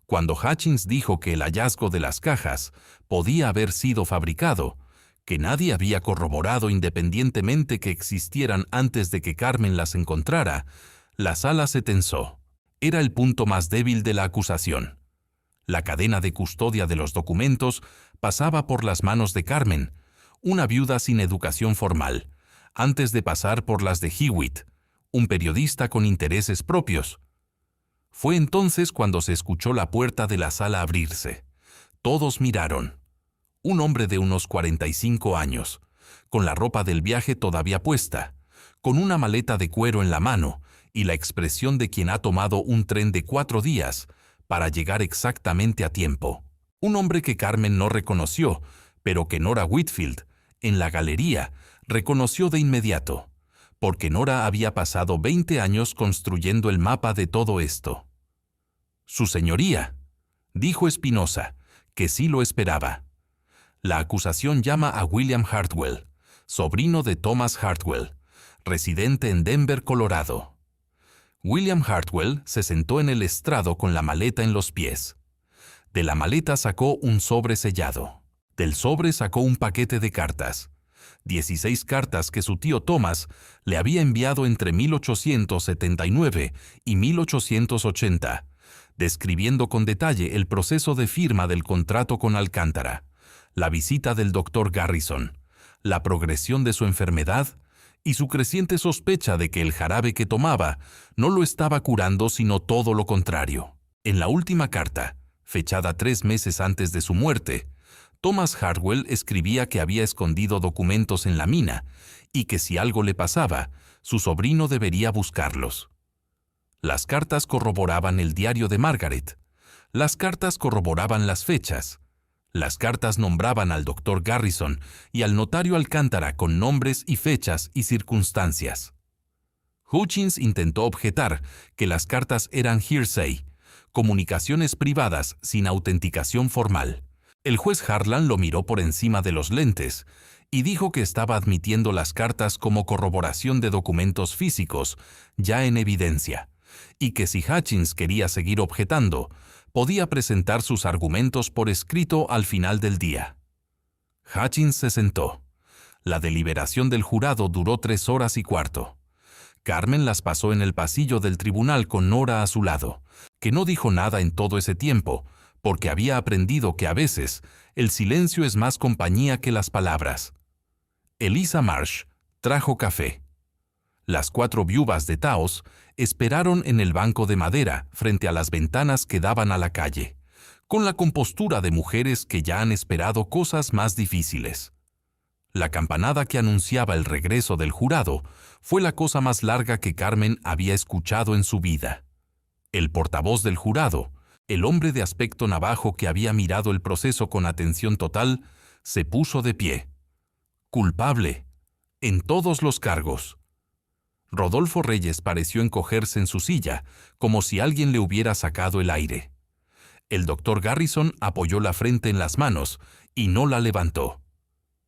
A: Cuando Hutchins dijo que el hallazgo de las cajas podía haber sido fabricado, que nadie había corroborado independientemente que existieran antes de que Carmen las encontrara, la sala se tensó. Era el punto más débil de la acusación. La cadena de custodia de los documentos pasaba por las manos de Carmen, una viuda sin educación formal, antes de pasar por las de Hewitt, un periodista con intereses propios. Fue entonces cuando se escuchó la puerta de la sala abrirse. Todos miraron. Un hombre de unos 45 años, con la ropa del viaje todavía puesta, con una maleta de cuero en la mano y la expresión de quien ha tomado un tren de 4 días para llegar exactamente a tiempo. Un hombre que Carmen no reconoció, pero que Nora Whitfield, en la galería, reconoció de inmediato, porque Nora había pasado 20 años construyendo el mapa de todo esto. «Su señoría», dijo Espinosa, que sí lo esperaba. La acusación llama a William Hartwell, sobrino de Thomas Hartwell, residente en Denver, Colorado. William Hartwell se sentó en el estrado con la maleta en los pies. De la maleta sacó un sobre sellado. Del sobre sacó un paquete de cartas. 16 cartas que su tío Thomas le había enviado entre 1879 y 1880, describiendo con detalle el proceso de firma del contrato con Alcántara, la visita del doctor Garrison, la progresión de su enfermedad y su creciente sospecha de que el jarabe que tomaba no lo estaba curando sino todo lo contrario. En la última carta, fechada 3 meses antes de su muerte, Thomas Hartwell escribía que había escondido documentos en la mina y que si algo le pasaba, su sobrino debería buscarlos. Las cartas corroboraban el diario de Margaret. Las cartas corroboraban las fechas. Las cartas nombraban al doctor Garrison y al notario Alcántara con nombres y fechas y circunstancias. Hutchins intentó objetar que las cartas eran hearsay, comunicaciones privadas sin autenticación formal. El juez Harlan lo miró por encima de los lentes y dijo que estaba admitiendo las cartas como corroboración de documentos físicos ya en evidencia, y que si Hutchins quería seguir objetando, podía presentar sus argumentos por escrito al final del día. Hutchins se sentó. La deliberación del jurado duró 3 horas y cuarto. Carmen las pasó en el pasillo del tribunal con Nora a su lado, que no dijo nada en todo ese tiempo, porque había aprendido que a veces el silencio es más compañía que las palabras. Eliza Marsh trajo café. Las 4 viudas de Taos esperaron en el banco de madera frente a las ventanas que daban a la calle, con la compostura de mujeres que ya han esperado cosas más difíciles. La campanada que anunciaba el regreso del jurado fue la cosa más larga que Carmen había escuchado en su vida. El portavoz del jurado, el hombre de aspecto navajo que había mirado el proceso con atención total, se puso de pie. Culpable, en todos los cargos. Rodolfo Reyes pareció encogerse en su silla, como si alguien le hubiera sacado el aire. El doctor Garrison apoyó la frente en las manos y no la levantó.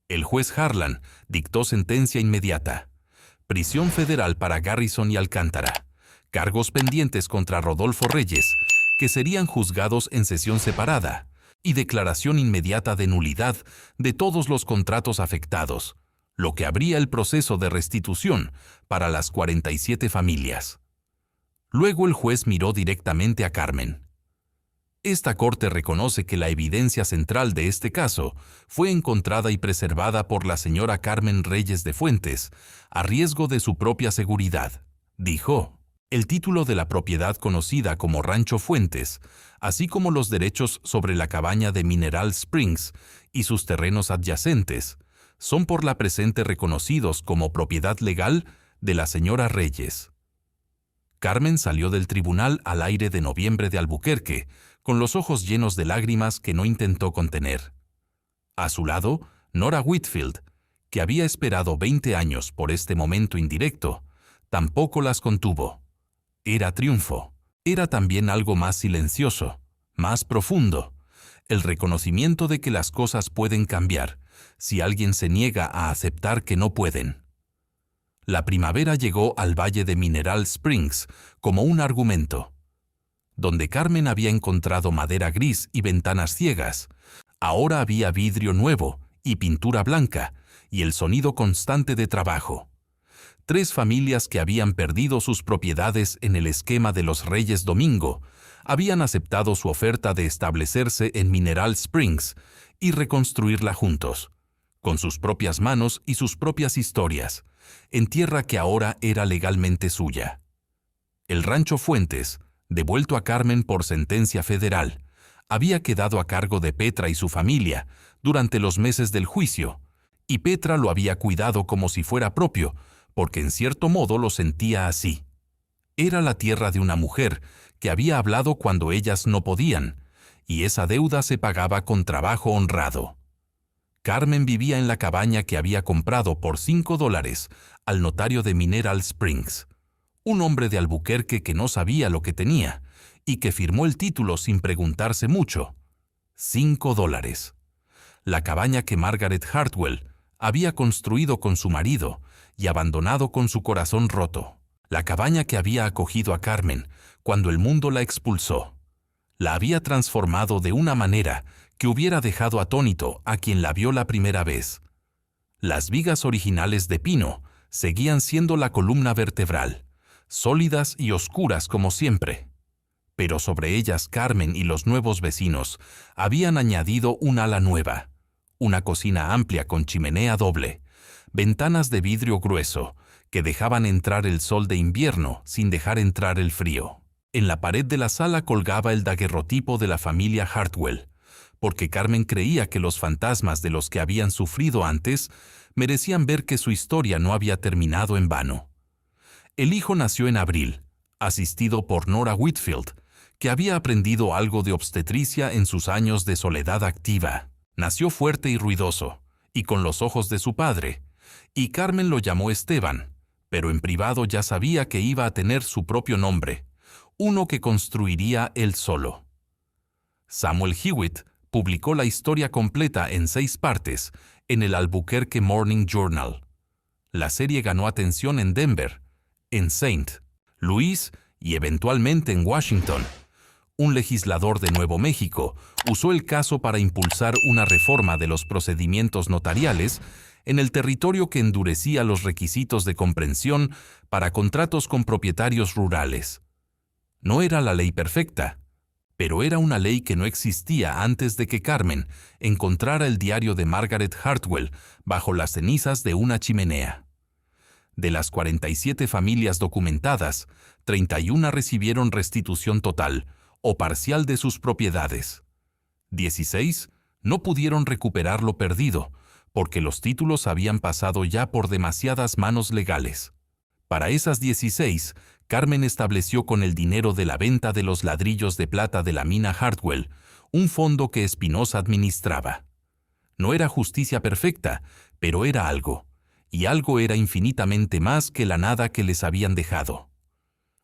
A: El juez Harlan dictó sentencia inmediata. Prisión federal para Garrison y Alcántara. Cargos pendientes contra Rodolfo Reyes, que serían juzgados en sesión separada, y declaración inmediata de nulidad de todos los contratos afectados, lo que abría el proceso de restitución para las 47 familias. Luego el juez miró directamente a Carmen. Esta corte reconoce que la evidencia central de este caso fue encontrada y preservada por la señora Carmen Reyes de Fuentes, a riesgo de su propia seguridad, dijo. El título de la propiedad conocida como Rancho Fuentes, así como los derechos sobre la cabaña de Mineral Springs y sus terrenos adyacentes, son por la presente reconocidos como propiedad legal de la señora Reyes. Carmen salió del tribunal al aire de noviembre de Albuquerque, con los ojos llenos de lágrimas que no intentó contener. A su lado, Nora Whitfield, que había esperado 20 años por este momento indirecto, tampoco las contuvo. Era triunfo. Era también algo más silencioso, más profundo, el reconocimiento de que las cosas pueden cambiar si alguien se niega a aceptar que no pueden. La primavera llegó al valle de Mineral Springs como un argumento. Donde Carmen había encontrado madera gris y ventanas ciegas, ahora había vidrio nuevo y pintura blanca y el sonido constante de trabajo. 3 familias que habían perdido sus propiedades en el esquema de los Reyes Domingo habían aceptado su oferta de establecerse en Mineral Springs y reconstruirla juntos, con sus propias manos y sus propias historias, en tierra que ahora era legalmente suya. El Rancho Fuentes, devuelto a Carmen por sentencia federal, había quedado a cargo de Petra y su familia durante los meses del juicio, y Petra lo había cuidado como si fuera propio, porque en cierto modo lo sentía así. Era la tierra de una mujer que había hablado cuando ellas no podían, y esa deuda se pagaba con trabajo honrado. Carmen vivía en la cabaña que había comprado por $5 al notario de Mineral Springs, un hombre de Albuquerque que no sabía lo que tenía y que firmó el título sin preguntarse mucho. $5. La cabaña que Margaret Hartwell había construido con su marido y abandonado con su corazón roto. La cabaña que había acogido a Carmen cuando el mundo la expulsó. La había transformado de una manera que hubiera dejado atónito a quien la vio la primera vez. Las vigas originales de pino seguían siendo la columna vertebral, sólidas y oscuras como siempre. Pero sobre ellas Carmen y los nuevos vecinos habían añadido un ala nueva, una cocina amplia con chimenea doble, ventanas de vidrio grueso que dejaban entrar el sol de invierno sin dejar entrar el frío. En la pared de la sala colgaba el daguerrotipo de la familia Hartwell, porque Carmen creía que los fantasmas de los que habían sufrido antes merecían ver que su historia no había terminado en vano. El hijo nació en abril, asistido por Nora Whitfield, que había aprendido algo de obstetricia en sus años de soledad activa. Nació fuerte y ruidoso, y con los ojos de su padre, y Carmen lo llamó Esteban, pero en privado ya sabía que iba a tener su propio nombre, uno que construiría él solo. Samuel Hewitt publicó la historia completa en 6 partes en el Albuquerque Morning Journal. La serie ganó atención en Denver, en St. Louis y eventualmente en Washington. Un legislador de Nuevo México usó el caso para impulsar una reforma de los procedimientos notariales en el territorio que endurecía los requisitos de comprensión para contratos con propietarios rurales. No era la ley perfecta, pero era una ley que no existía antes de que Carmen encontrara el diario de Margaret Hartwell bajo las cenizas de una chimenea. De las 47 familias documentadas, 31 recibieron restitución total o parcial de sus propiedades. 16 no pudieron recuperar lo perdido, porque los títulos habían pasado ya por demasiadas manos legales. Para esas 16, Carmen estableció con el dinero de la venta de los ladrillos de plata de la mina Hartwell un fondo que Espinosa administraba. No era justicia perfecta, pero era algo, y algo era infinitamente más que la nada que les habían dejado.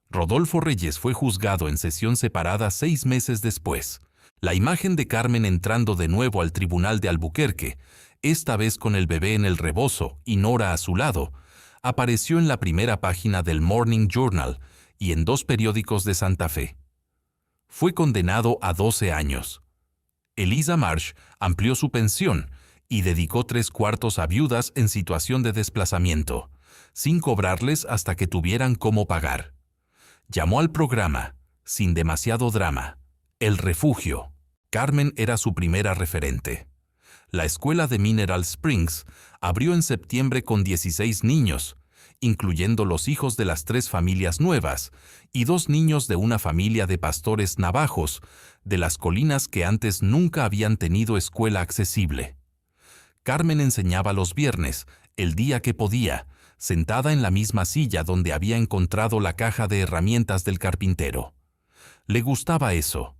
A: Rodolfo Reyes fue juzgado en sesión separada 6 meses después. La imagen de Carmen entrando de nuevo al tribunal de Albuquerque, esta vez con el bebé en el rebozo y Nora a su lado, apareció en la primera página del Morning Journal y en 2 periódicos de Santa Fe. Fue condenado a 12 años. Eliza Marsh amplió su pensión y dedicó 3/4 a viudas en situación de desplazamiento, sin cobrarles hasta que tuvieran cómo pagar. Llamó al programa, sin demasiado drama, El Refugio. Carmen era su primera referente. La escuela de Mineral Springs abrió en septiembre con 16 niños, incluyendo los hijos de las 3 familias nuevas y 2 niños de una familia de pastores navajos de las colinas que antes nunca habían tenido escuela accesible. Carmen enseñaba los viernes, el día que podía, sentada en la misma silla donde había encontrado la caja de herramientas del carpintero. Le gustaba eso.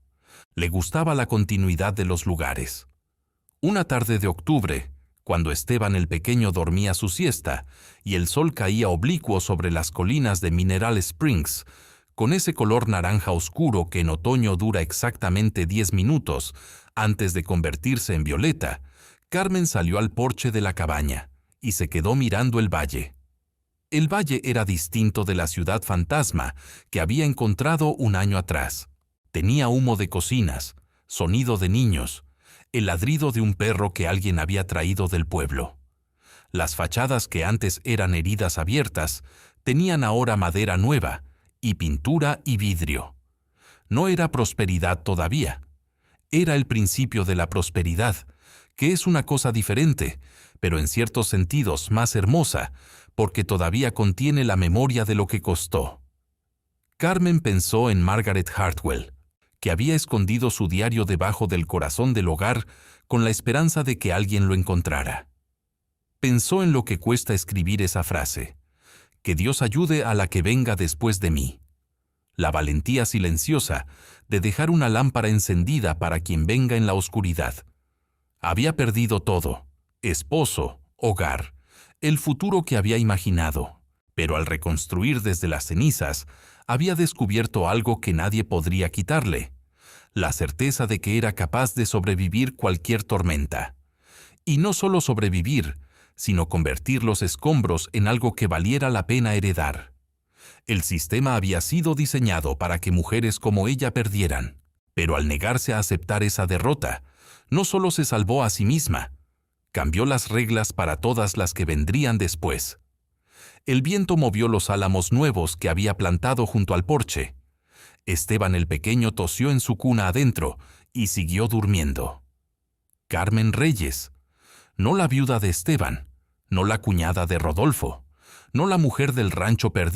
A: Le gustaba la continuidad de los lugares. Una tarde de octubre, cuando Esteban el pequeño dormía su siesta y el sol caía oblicuo sobre las colinas de Mineral Springs, con ese color naranja oscuro que en otoño dura exactamente 10 minutos antes de convertirse en violeta, Carmen salió al porche de la cabaña y se quedó mirando el valle. El valle era distinto de la ciudad fantasma que había encontrado un año atrás. Tenía humo de cocinas, sonido de niños, el ladrido de un perro que alguien había traído del pueblo. Las fachadas que antes eran heridas abiertas tenían ahora madera nueva y pintura y vidrio. No era prosperidad todavía. Era el principio de la prosperidad, que es una cosa diferente, pero en ciertos sentidos más hermosa, porque todavía contiene la memoria de lo que costó. Carmen pensó en Margaret Hartwell, que había escondido su diario debajo del corazón del hogar con la esperanza de que alguien lo encontrara. Pensó en lo que cuesta escribir esa frase: que Dios ayude a la que venga después de mí. La valentía silenciosa de dejar una lámpara encendida para quien venga en la oscuridad. Había perdido todo: esposo, hogar, el futuro que había imaginado, pero al reconstruir desde las cenizas, había descubierto algo que nadie podría quitarle: la certeza de que era capaz de sobrevivir cualquier tormenta. Y no solo sobrevivir, sino convertir los escombros en algo que valiera la pena heredar. El sistema había sido diseñado para que mujeres como ella perdieran, pero al negarse a aceptar esa derrota, no solo se salvó a sí misma, Cambió las reglas para todas las que vendrían después. El viento movió los álamos nuevos que había plantado junto al porche. Esteban el pequeño tosió en su cuna adentro y siguió durmiendo. Carmen Reyes, no la viuda de Esteban, no la cuñada de Rodolfo, no la mujer del rancho perdido,